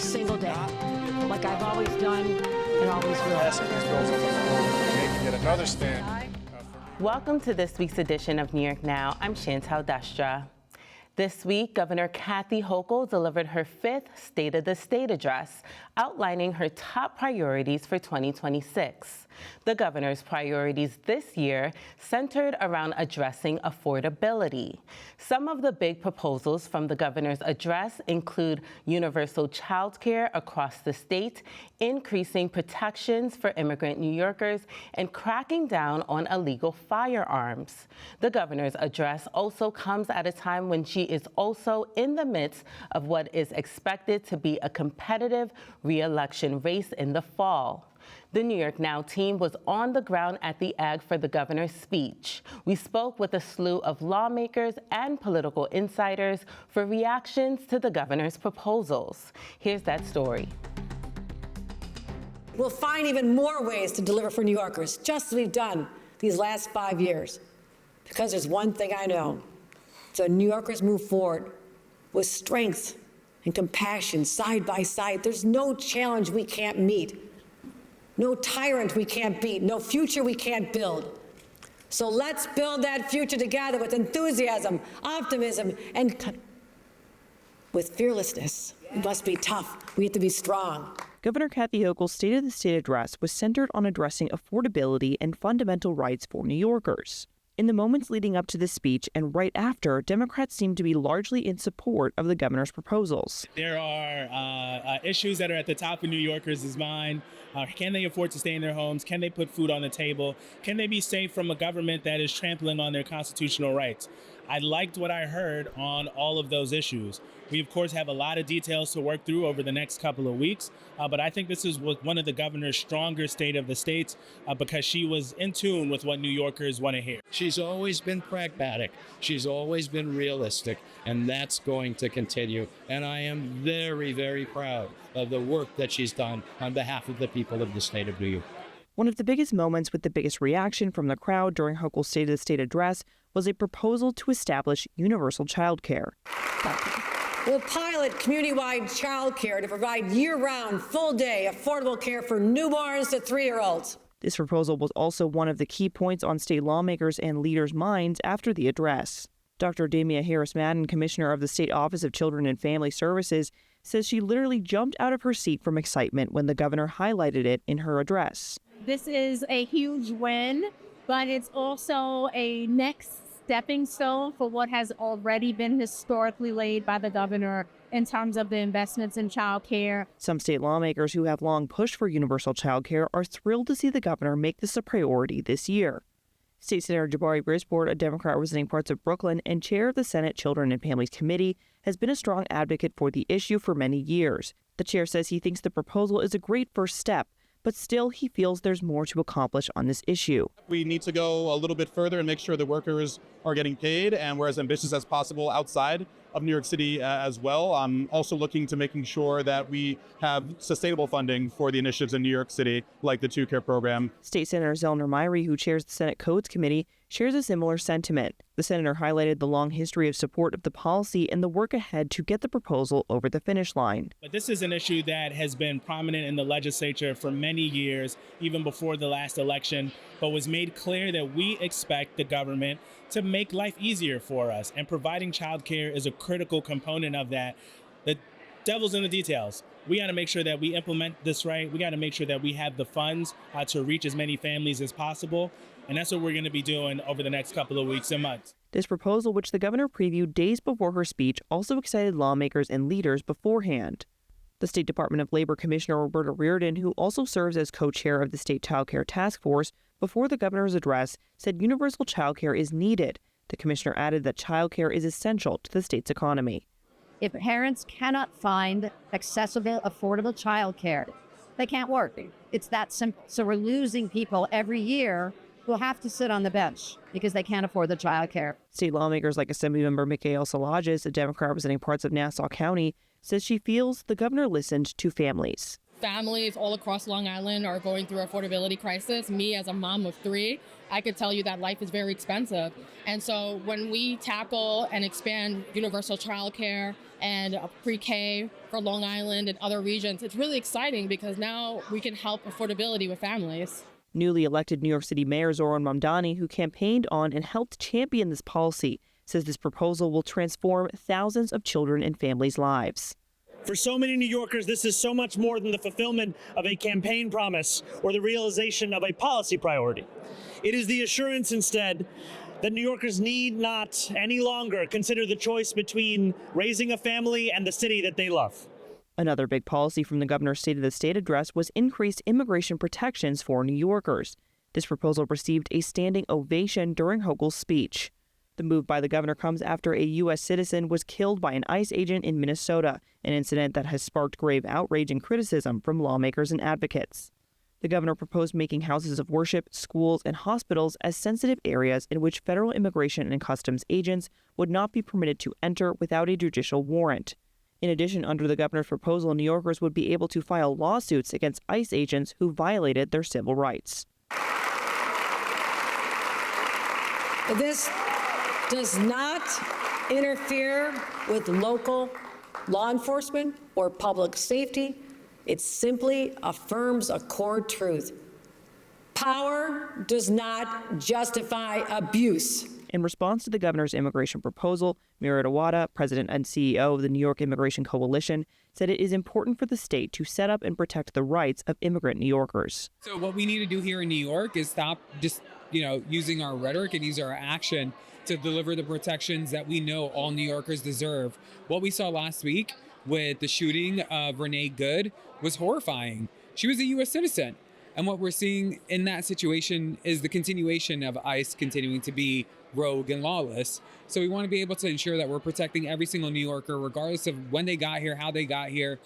single day, like I've always done and always will. Passing these bills on the floor, making yet another stand. Welcome to this week's edition of New York Now. I'm Chantal Destra. This week, Governor Kathy Hochul delivered her fifth State of the State address, outlining her top priorities for 2026. The governor's priorities this year centered around addressing affordability. Some of the big proposals from the governor's address include universal childcare across the state, increasing protections for immigrant New Yorkers, and cracking down on illegal firearms. The governor's address also comes at a time when she is also in the midst of what is expected to be a competitive re-election race in the fall. The New York Now team was on the ground at the Ag for the governor's speech. We spoke with a slew of lawmakers and political insiders for reactions to the governor's proposals. Here's that story. We'll find even more ways to deliver for New Yorkers, just as we've done these last 5 years. Because there's one thing I know. So New Yorkers move forward with strength and compassion side by side. There's no challenge we can't meet, no tyrant we can't beat, no future we can't build. So let's build that future together with enthusiasm, optimism, and with fearlessness. It must be tough. We have to be strong. Governor Kathy Hochul's State of the State address was centered on addressing affordability and fundamental rights for New Yorkers. In the moments leading up to the speech and right after, Democrats seemed to be largely in support of the governor's proposals. There are issues that are at the top of New Yorkers' mind. Can they afford to stay in their homes? Can they put food on the table? Can they be safe from a government that is trampling on their constitutional rights? I liked what I heard on all of those issues. We, of course, have a lot of details to work through over the next couple of weeks, but I think this is one of the governor's stronger State of the States because she was in tune with what New Yorkers want to hear. She's always been pragmatic. She's always been realistic, and that's going to continue. And I am very, very proud of the work that she's done on behalf of the people of the state of New York. One of the biggest moments with the biggest reaction from the crowd during Hochul's State of the State address was a proposal to establish universal childcare. We'll pilot community-wide childcare to provide year-round, full-day, affordable care for newborns to 3-year-olds. This proposal was also one of the key points on state lawmakers and leaders' minds after the address. Dr. Damia Harris-Madden, Commissioner of the State Office of Children and Family Services, says she literally jumped out of her seat from excitement when the governor highlighted it in her address. This is a huge win, but it's also a next stepping stone for what has already been historically laid by the governor in terms of the investments in child care. Some state lawmakers who have long pushed for universal child care are thrilled to see the governor make this a priority this year. State Senator Jabari Brisport, a Democrat representing parts of Brooklyn and chair of the Senate Children and Families Committee, has been a strong advocate for the issue for many years. The chair says he thinks the proposal is a great first step, but still he feels there's more to accomplish on this issue. We need to go a little bit further and make sure the workers are getting paid, and we're as ambitious as possible outside of New York City as well. I'm also looking to making sure that we have sustainable funding for the initiatives in New York City, like the childcare program. State Senator Zellner Myrie, who chairs the Senate Codes Committee, shares a similar sentiment. The senator highlighted the long history of support of the policy and the work ahead to get the proposal over the finish line. But this is an issue that has been prominent in the legislature for many years, even before the last election, but was made clear that we expect the government to make life easier for us, and providing childcare is a critical component of that. The devil's in the details. We got to make sure that we implement this right. We got to make sure that we have the funds to reach as many families as possible. And that's what we're going to be doing over the next couple of weeks and months. This proposal, which the governor previewed days before her speech, also excited lawmakers and leaders beforehand. The State Department of Labor Commissioner Roberta Reardon, who also serves as co-chair of the State Child Care Task Force, before the governor's address, said universal child care is needed. The commissioner added that child care is essential to the state's economy. If parents cannot find accessible, affordable child care, they can't work. It's that simple. So we're losing people every year who have to sit on the bench because they can't afford the child care. State lawmakers like Assemblymember Mikhail Salages, a Democrat representing parts of Nassau County, says she feels the governor listened to families. Families all across Long Island are going through affordability crisis. Me, as a mom of 3, I could tell you that life is very expensive. And so when we tackle and expand universal child care and pre-K for Long Island and other regions. It's really exciting because now we can help affordability with families. Newly elected New York City Mayor Zohran Mamdani, who campaigned on and helped champion this policy, says this proposal will transform thousands of children and families' lives. For so many New Yorkers, this is so much more than the fulfillment of a campaign promise or the realization of a policy priority. It is the assurance instead that New Yorkers need not any longer consider the choice between raising a family and the city that they love. Another big policy from the governor's State of the State address was increased immigration protections for New Yorkers. This proposal received a standing ovation during Hochul's speech. The move by the governor comes after a U.S. citizen was killed by an ICE agent in Minnesota, an incident that has sparked grave outrage and criticism from lawmakers and advocates. The governor proposed making houses of worship, schools, and hospitals as sensitive areas in which federal immigration and customs agents would not be permitted to enter without a judicial warrant. In addition, under the governor's proposal, New Yorkers would be able to file lawsuits against ICE agents who violated their civil rights. This does not interfere with local law enforcement or public safety. It simply affirms a core truth. Power does not justify abuse. In response to the governor's immigration proposal, Mira Dawada, president and CEO of the New York Immigration Coalition, said it is important for the state to set up and protect the rights of immigrant New Yorkers. So what we need to do here in New York is stop just, using our rhetoric and use our action to deliver the protections that we know all New Yorkers deserve. What we saw last week with the shooting of Renee Good was horrifying. She was a U.S. citizen. And what we're seeing in that situation is the continuation of ICE continuing to be rogue and lawless. So we want to be able to ensure that we're protecting every single New Yorker, regardless of when they got here, how they got here,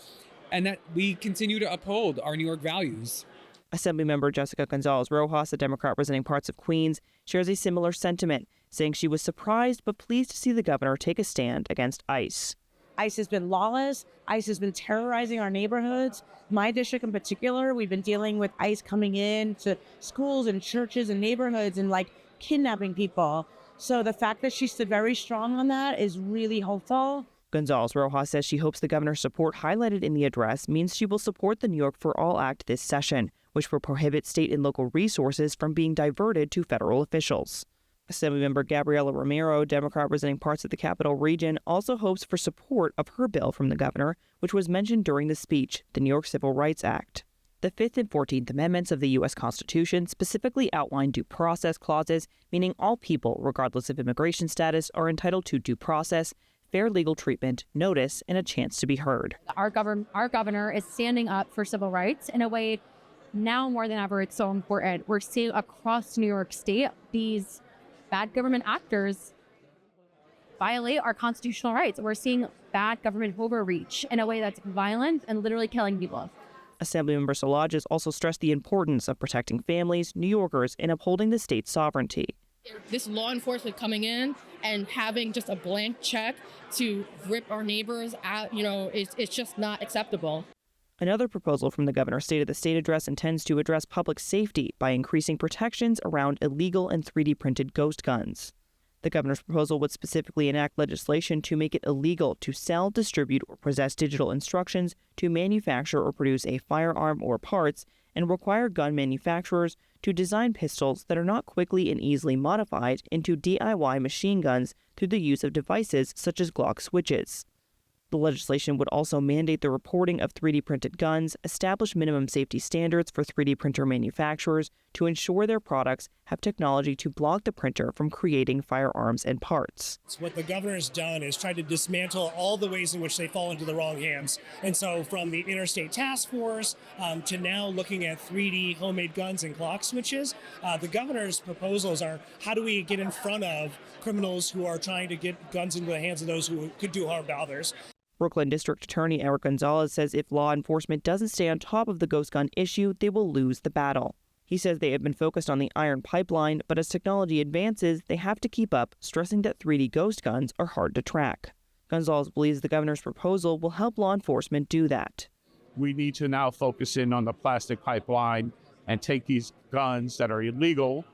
and that we continue to uphold our New York values. Assemblymember Jessica Gonzalez-Rojas, a Democrat representing parts of Queens, shares a similar sentiment, saying she was surprised but pleased to see the governor take a stand against ICE. ICE has been lawless. ICE has been terrorizing our neighborhoods. My district in particular, we've been dealing with ICE coming in to schools and churches and neighborhoods and kidnapping people. So the fact that she stood very strong on that is really hopeful. Gonzalez-Rojas says she hopes the governor's support highlighted in the address means she will support the New York for All Act this session, which will prohibit state and local resources from being diverted to federal officials. Assemblymember Gabriela Romero, Democrat representing parts of the Capital Region, also hopes for support of her bill from the governor, which was mentioned during the speech, the New York Civil Rights Act. The 5th and 14th Amendments of the U.S. Constitution specifically outline due process clauses, meaning all people, regardless of immigration status, are entitled to due process, fair legal treatment, notice, and a chance to be heard. Our governor is standing up for civil rights in a way now more than ever it's so important. We're seeing across New York State these bad government actors violate our constitutional rights. We're seeing bad government overreach in a way that's violent and literally killing people. Assemblymember Szilagyi also stressed the importance of protecting families, New Yorkers, and upholding the state's sovereignty. This law enforcement coming in and having just a blank check to rip our neighbors out, it's just not acceptable. Another proposal from the governor's State of the State address intends to address public safety by increasing protections around illegal and 3D printed ghost guns. The governor's proposal would specifically enact legislation to make it illegal to sell, distribute, or possess digital instructions to manufacture or produce a firearm or parts, and require gun manufacturers to design pistols that are not quickly and easily modified into DIY machine guns through the use of devices such as Glock switches. The legislation would also mandate the reporting of 3D printed guns, establish minimum safety standards for 3D printer manufacturers to ensure their products have technology to block the printer from creating firearms and parts. What the governor's done is try to dismantle all the ways in which they fall into the wrong hands. And so from the Interstate Task Force to now looking at 3D homemade guns and Glock switches, the governor's proposals are how do we get in front of criminals who are trying to get guns into the hands of those who could do harm to others. Brooklyn District Attorney Eric Gonzalez says if law enforcement doesn't stay on top of the ghost gun issue, they will lose the battle. He says they have been focused on the iron pipeline, but as technology advances, they have to keep up, stressing that 3D ghost guns are hard to track. Gonzalez believes the governor's proposal will help law enforcement do that. We need to now focus in on the plastic pipeline and take these guns that are illegal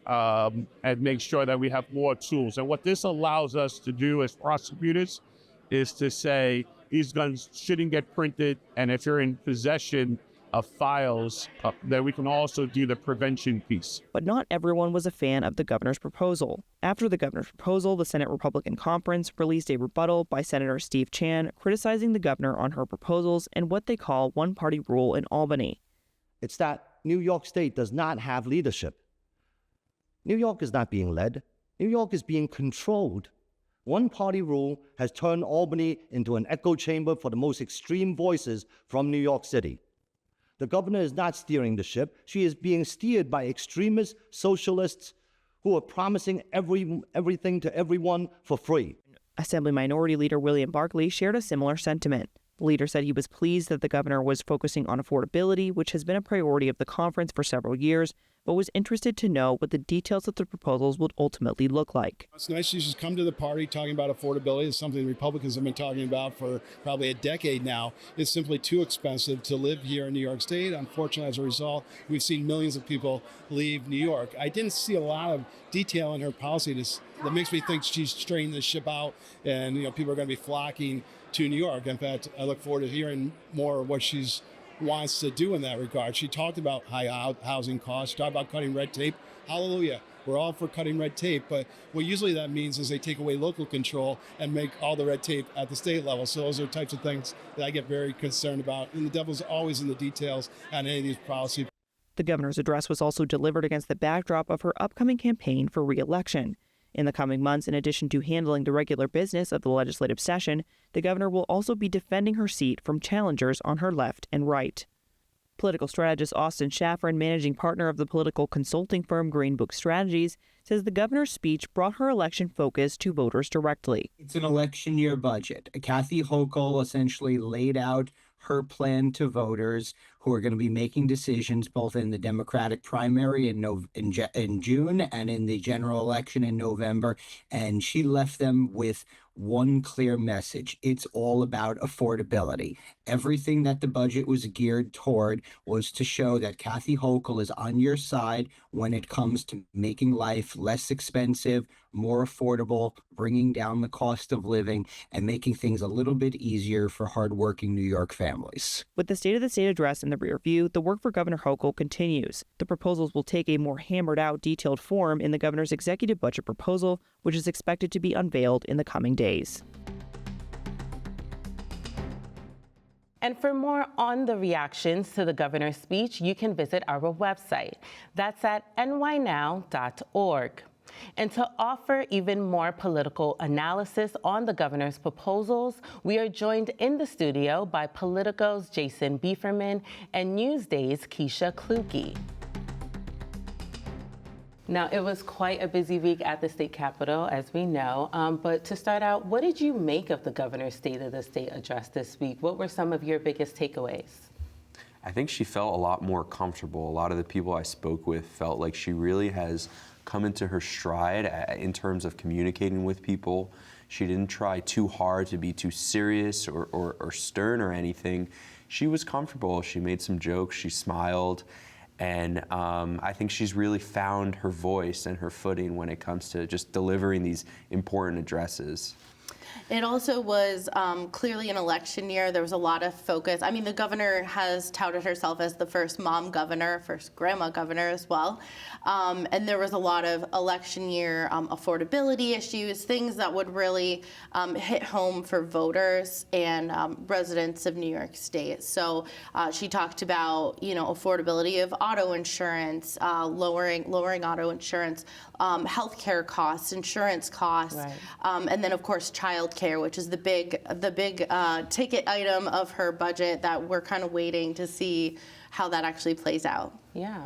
and make sure that we have more tools. And what this allows us to do as prosecutors is to say these guns shouldn't get printed, and if you're in possession of files, then we can also do the prevention piece. But not everyone was a fan of the governor's proposal. After the governor's proposal, the Senate Republican Conference released a rebuttal by Senator Steve Chan criticizing the governor on her proposals and what they call one-party rule in Albany. It's that New York State does not have leadership. New York is not being led. New York is being controlled. One-party rule has turned Albany into an echo chamber for the most extreme voices from New York City. The governor is not steering the ship. She is being steered by extremist socialists who are promising everything to everyone for free. Assembly Minority Leader William Barkley shared a similar sentiment. The leader said he was pleased that the governor was focusing on affordability, which has been a priority of the conference for several years, but was interested to know what the details of the proposals would ultimately look like. It's nice she's come to the party talking about affordability. It's something Republicans have been talking about for probably a decade now. It's simply too expensive to live here in New York State. Unfortunately, as a result, we've seen millions of people leave New York. I didn't see a lot of detail in her policy that makes me think she's straightening the ship out, and people are going to be flocking to New York. In fact, I look forward to hearing more of what she's wants to do in that regard. She talked about high housing costs, talked about cutting red tape. Hallelujah. We're all for cutting red tape, but what usually that means is they take away local control and make all the red tape at the state level. So those are types of things that I get very concerned about. And the devil's always in the details on any of these policies. The governor's address was also delivered against the backdrop of her upcoming campaign for re-election. In the coming months, in addition to handling the regular business of the legislative session, the governor will also be defending her seat from challengers on her left and right. Political strategist Austin Schaffer, managing partner of the political consulting firm Green Book Strategies, says the governor's speech brought her election focus to voters directly. It's an election year budget. Kathy Hochul essentially laid out her plan to voters who are going to be making decisions both in the Democratic primary in June and in the general election in November. And she left them with one clear message. It's all about affordability. Everything that the budget was geared toward was to show that Kathy Hochul is on your side when it comes to making life less expensive, more affordable, bringing down the cost of living, and making things a little bit easier for hardworking New York families. With the State of the State address in the rear view, the work for Governor Hochul continues. The proposals will take a more hammered-out, detailed form in the governor's executive budget proposal, which is expected to be unveiled in the coming days. And for more on the reactions to the governor's speech, you can visit our website. That's at nynow.org. And to offer even more political analysis on the governor's proposals, we are joined in the studio by Politico's Jason Beeferman and Newsday's Keshia Clukey. Now, it was quite a busy week at the state capitol, as we know. But to start out, what did you make of the governor's State of the State address this week? What were some of your biggest takeaways? I think she felt a lot more comfortable. A lot of the people I spoke with felt like she really has come into her stride in terms of communicating with people. She didn't try too hard to be too serious or stern or anything. She was comfortable. She made some jokes. She smiled. And I think she's really found her voice and her footing when it comes to just delivering these important addresses. It also was clearly an election year. There was a lot of focus. I mean, the governor has touted herself as the first mom governor, first grandma governor as well. And there was a lot of election year affordability issues, things that would really hit home for voters and residents of New York State. So she talked about, affordability of auto insurance, lowering auto insurance, healthcare costs, insurance costs, right. And then of course childcare, which is the big ticket item of her budget that we're kind of waiting to see how that actually plays out. Yeah.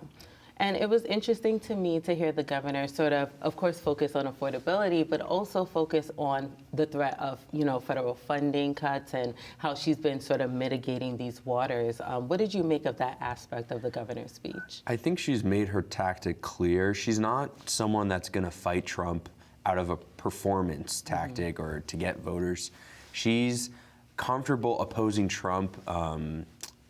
And it was interesting to me to hear the governor sort of course, focus on affordability, but also focus on the threat of, federal funding cuts and how she's been sort of mitigating these waters. What did you make of that aspect of the governor's speech? I think she's made her tactic clear. She's not someone that's going to fight Trump out of a performance tactic or to get voters. She's comfortable opposing Trump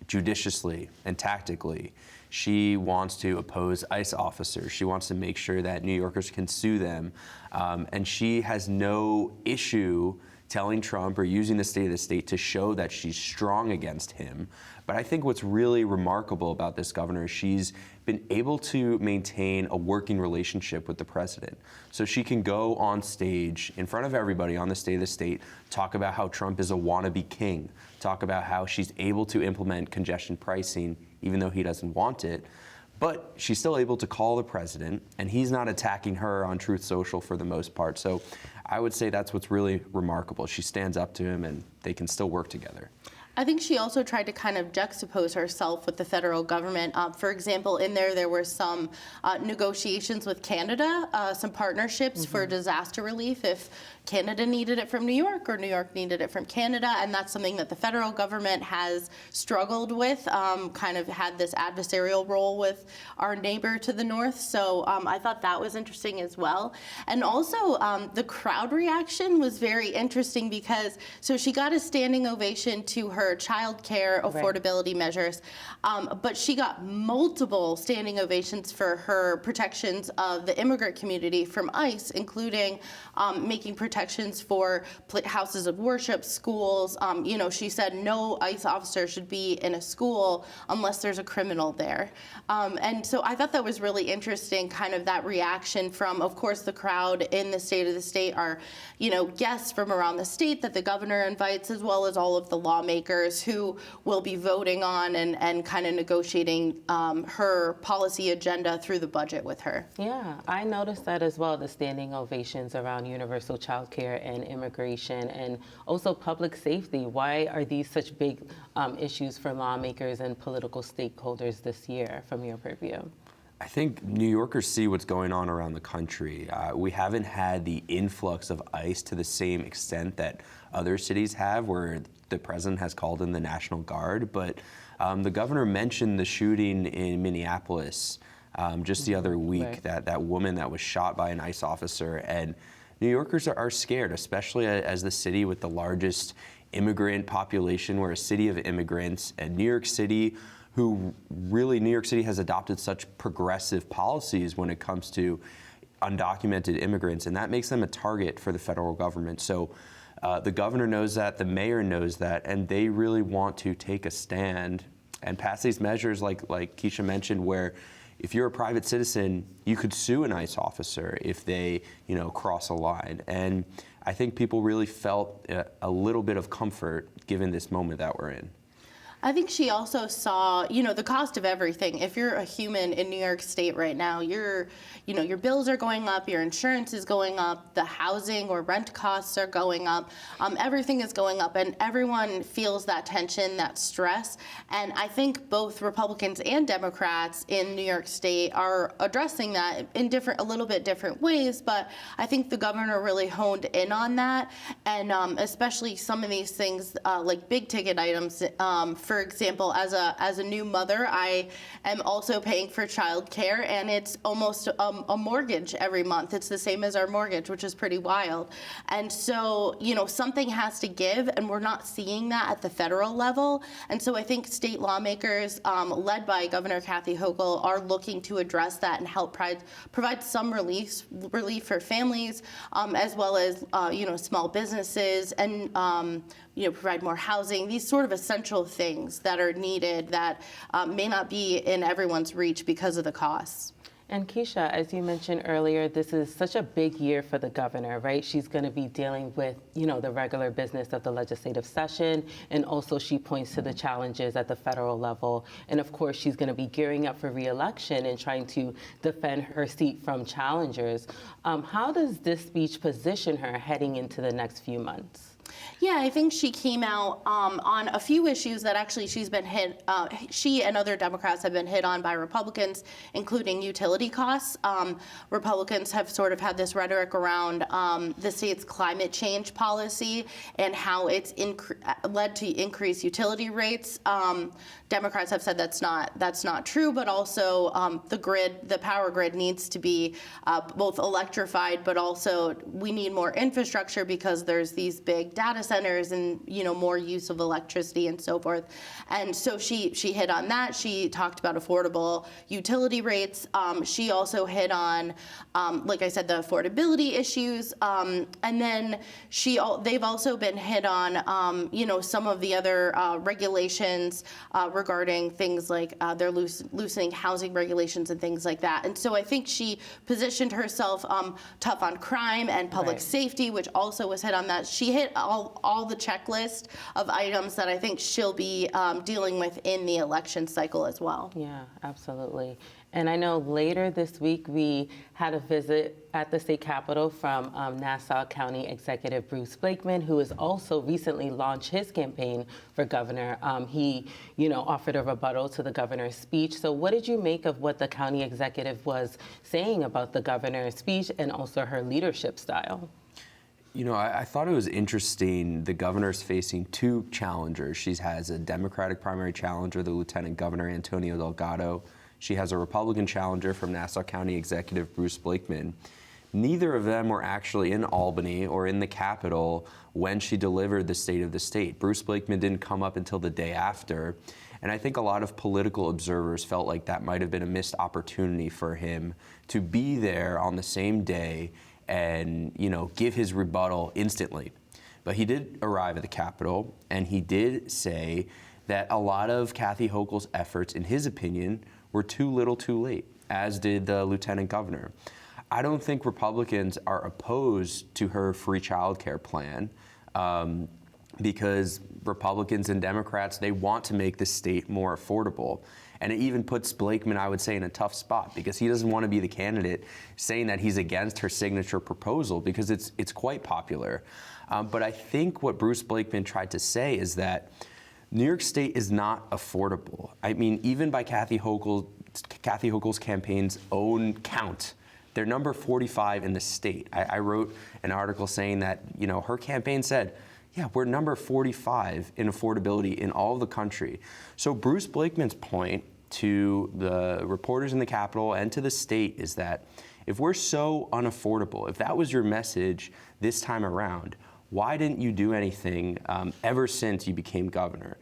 judiciously and tactically. She wants to oppose ICE officers. She wants to make sure that New Yorkers can sue them. And she has no issue telling Trump or using the State of the State to show that she's strong against him. But I think what's really remarkable about this governor is she's been able to maintain a working relationship with the president. So she can go on stage in front of everybody on the State of the State, talk about how Trump is a wannabe king, talk about how she's able to implement congestion pricing even though he doesn't want it. But she's still able to call the president, and he's not attacking her on Truth Social for the most part. So I would say that's what's really remarkable. She stands up to him, and they can still work together. I think she also tried to kind of juxtapose herself with the federal government. For example, in there were some negotiations with Canada, some partnerships for disaster relief if Canada needed it from New York or New York needed it from Canada. And that's something that the federal government has struggled with, kind of had this adversarial role with our neighbor to the north. So I thought that was interesting as well. And also the crowd reaction was very interesting because, so she got a standing ovation to her childcare affordability measures, but she got multiple standing ovations for her protections of the immigrant community from ICE, including making protections for houses of worship, schools. You know, she said no ICE officer should be in a school unless there's a criminal there. And so I thought that was really interesting, kind of that reaction from, of course, the crowd in the State of the State are, you know, guests from around the state that the governor invites, as well as all of the lawmakers who will be voting on and kind of negotiating her policy agenda through the budget with her. Yeah, I noticed that as well, the standing ovations around universal child care and immigration and also public safety. Why are these such big issues for lawmakers and political stakeholders this year from your purview? I think New Yorkers see what's going on around the country. We haven't had the influx of ICE to the same extent that other cities have, where the president has called in the National Guard. But the governor mentioned the shooting in Minneapolis just the other week, that woman that was shot by an ICE officer. And New Yorkers are scared, especially as the city with the largest immigrant population. We're a city of immigrants, and New York City has adopted such progressive policies when it comes to undocumented immigrants, and that makes them a target for the federal government. So the governor knows that, the mayor knows that, and they really want to take a stand and pass these measures like Keshia mentioned, where if you're a private citizen, you could sue an ICE officer if they, you know, cross a line. And I think people really felt a little bit of comfort given this moment that we're in. I think she also saw, you know, the cost of everything. If you're a human in New York State right now, your bills are going up, your insurance is going up, the housing or rent costs are going up, everything is going up, and everyone feels that tension, that stress. And I think both Republicans and Democrats in New York State are addressing that in a little bit different ways, but I think the governor really honed in on that, and especially some of these things like big ticket items. For example, as a new mother, I am also paying for childcare, and it's almost a mortgage every month. It's the same as our mortgage, which is pretty wild. And so, you know, something has to give, and we're not seeing that at the federal level. And so I think state lawmakers, led by Governor Kathy Hochul, are looking to address that and help provide some relief for families, as well as, you know, small businesses, and you know, provide more housing, these sort of essential things that are needed that may not be in everyone's reach because of the costs. And Keshia, as you mentioned earlier, this is such a big year for the governor, right? She's going to be dealing with, you know, the regular business of the legislative session, and also she points to the challenges at the federal level. And of course, she's going to be gearing up for re-election and trying to defend her seat from challengers. How does this speech position her heading into the next few months? Yeah, I think she came out on a few issues that actually she's been hit, she and other Democrats have been hit on by Republicans, including utility costs. Republicans have sort of had this rhetoric around the state's climate change policy and how it's led to increased utility rates. Democrats have said that's not true, but also the power grid needs to be both electrified, but also we need more infrastructure because there's these big data centers and, more use of electricity and so forth. And so she hit on that. She talked about affordable utility rates. She also hit on, like I said, the affordability issues. And then they've also been hit on, some of the other regulations regarding things like they're loosening housing regulations and things like that. And so I think she positioned herself tough on crime and public safety, which also was hit on that. She hit all the checklist of items that I think she'll be dealing with in the election cycle as well. Yeah, absolutely. And I know later this week we had a visit at the state capitol from Nassau County Executive Bruce Blakeman, who has also recently launched his campaign for governor. He, offered a rebuttal to the governor's speech. So what did you make of what the county executive was saying about the governor's speech and also her leadership style? I thought it was interesting. The governor's facing two challengers. She has a Democratic primary challenger, the Lieutenant Governor Antonio Delgado. She has a Republican challenger from Nassau County Executive Bruce Blakeman. Neither of them were actually in Albany or in the Capitol when she delivered the State of the State. Bruce Blakeman didn't come up until the day after. And I think a lot of political observers felt like that might have been a missed opportunity for him to be there on the same day and, give his rebuttal instantly. But he did arrive at the Capitol, and he did say that a lot of Kathy Hochul's efforts, in his opinion, were too little too late, as did the lieutenant governor. I don't think Republicans are opposed to her free childcare plan because Republicans and Democrats, they want to make the state more affordable. And it even puts Blakeman, I would say, in a tough spot because he doesn't want to be the candidate saying that he's against her signature proposal because it's quite popular. But I think what Bruce Blakeman tried to say is that New York State is not affordable. I mean, even by Kathy Hochul's campaign's own count, they're number 45 in the state. I wrote an article saying that, her campaign said, yeah, we're number 45 in affordability in all of the country. So Bruce Blakeman's point to the reporters in the Capitol and to the state is that if we're so unaffordable, if that was your message this time around, why didn't you do anything ever since you became governor?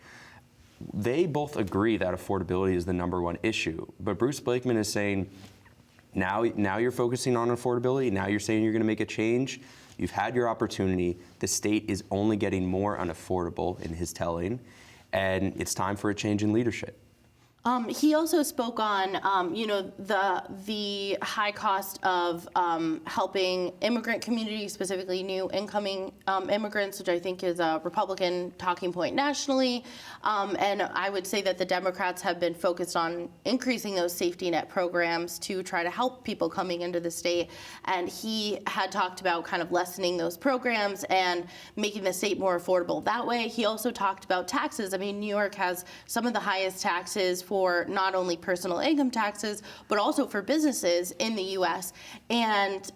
They both agree that affordability is the number one issue, but Bruce Blakeman is saying, now you're focusing on affordability, now you're saying you're gonna make a change. You've had your opportunity. The state is only getting more unaffordable in his telling, and it's time for a change in leadership. He also spoke on, the high cost of helping immigrant communities, specifically new incoming immigrants, which I think is a Republican talking point nationally. And I would say that the Democrats have been focused on increasing those safety net programs to try to help people coming into the state. And he had talked about kind of lessening those programs and making the state more affordable that way. He also talked about taxes. I mean, New York has some of the highest taxes for not only personal income taxes, but also for businesses in the U.S. And,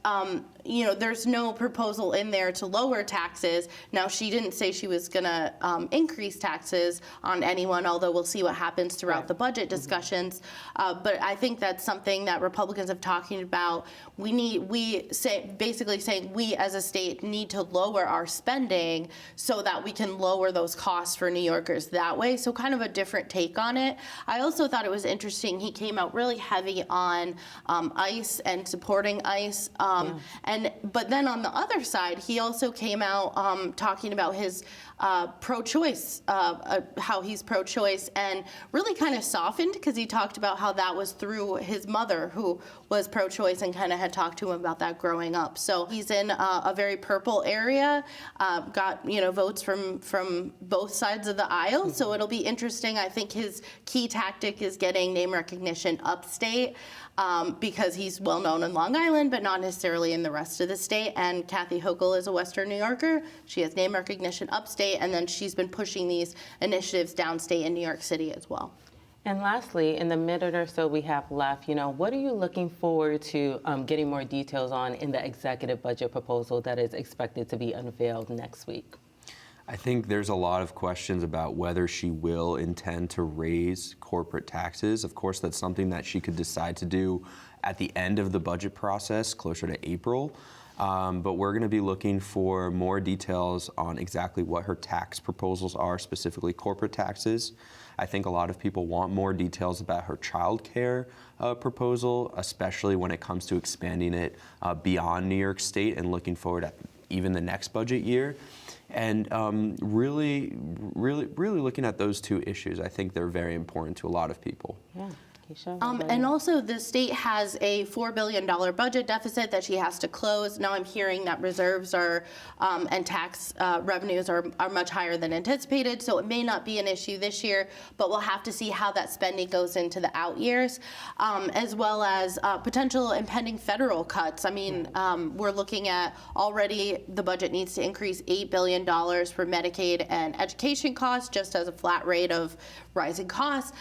there's no proposal in there to lower taxes. Now, she didn't say she was going to increase taxes on anyone, although we'll see what happens throughout the budget discussions. But I think that's something that Republicans have talking about. Basically saying we as a state need to lower our spending so that we can lower those costs for New Yorkers that way. So kind of a different take on it. I also thought it was interesting. He came out really heavy on ICE and supporting ICE. But then on the other side, he also came out talking about his pro-choice, how he's pro-choice, and really kind of softened because he talked about how that was through his mother who was pro-choice and kind of had talked to him about that growing up. So he's in a very purple area, got votes from both sides of the aisle. So it'll be interesting. I think his key tactic is getting name recognition upstate. Because he's well known in Long Island, but not necessarily in the rest of the state. And Kathy Hochul is a Western New Yorker. She has name recognition upstate, and then she's been pushing these initiatives downstate in New York City as well. And lastly, in the minute or so we have left, what are you looking forward to getting more details on in the executive budget proposal that is expected to be unveiled next week? I think there's a lot of questions about whether she will intend to raise corporate taxes. Of course, that's something that she could decide to do at the end of the budget process, closer to April. But we're going to be looking for more details on exactly what her tax proposals are, specifically corporate taxes. I think a lot of people want more details about her childcare proposal, especially when it comes to expanding it beyond New York State and looking forward at even the next budget year. And really looking at those two issues, I think they're very important to a lot of people. Yeah. And also, the state has a $4 billion budget deficit that she has to close. Now I'm hearing that reserves are and tax revenues are much higher than anticipated, so it may not be an issue this year, but we'll have to see how that spending goes into the out years, as well as potential impending federal cuts. I mean, we're looking at already the budget needs to increase $8 billion for Medicaid and education costs, just as a flat rate of rising costs,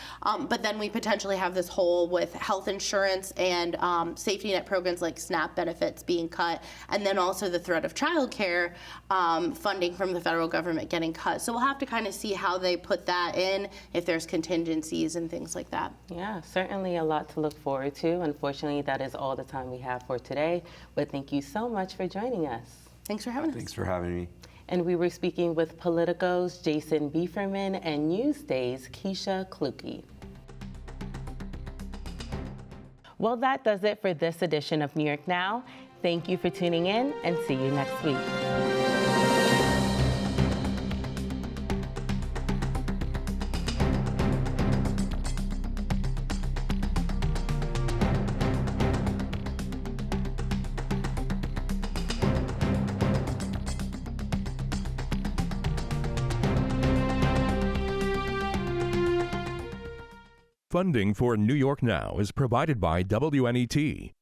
but then we potentially have this hole with health insurance and safety net programs like SNAP benefits being cut, and then also the threat of childcare funding from the federal government getting cut. So we'll have to kind of see how they put that in, if there's contingencies and things like that. Yeah, certainly a lot to look forward to. Unfortunately, that is all the time we have for today, but thank you so much for joining us. Thanks for having us. Thanks for having me. And we were speaking with Politico's Jason Beeferman and Newsday's Keshia Clukey. Well, that does it for this edition of New York Now. Thank you for tuning in, and see you next week. Funding for New York Now is provided by WNET,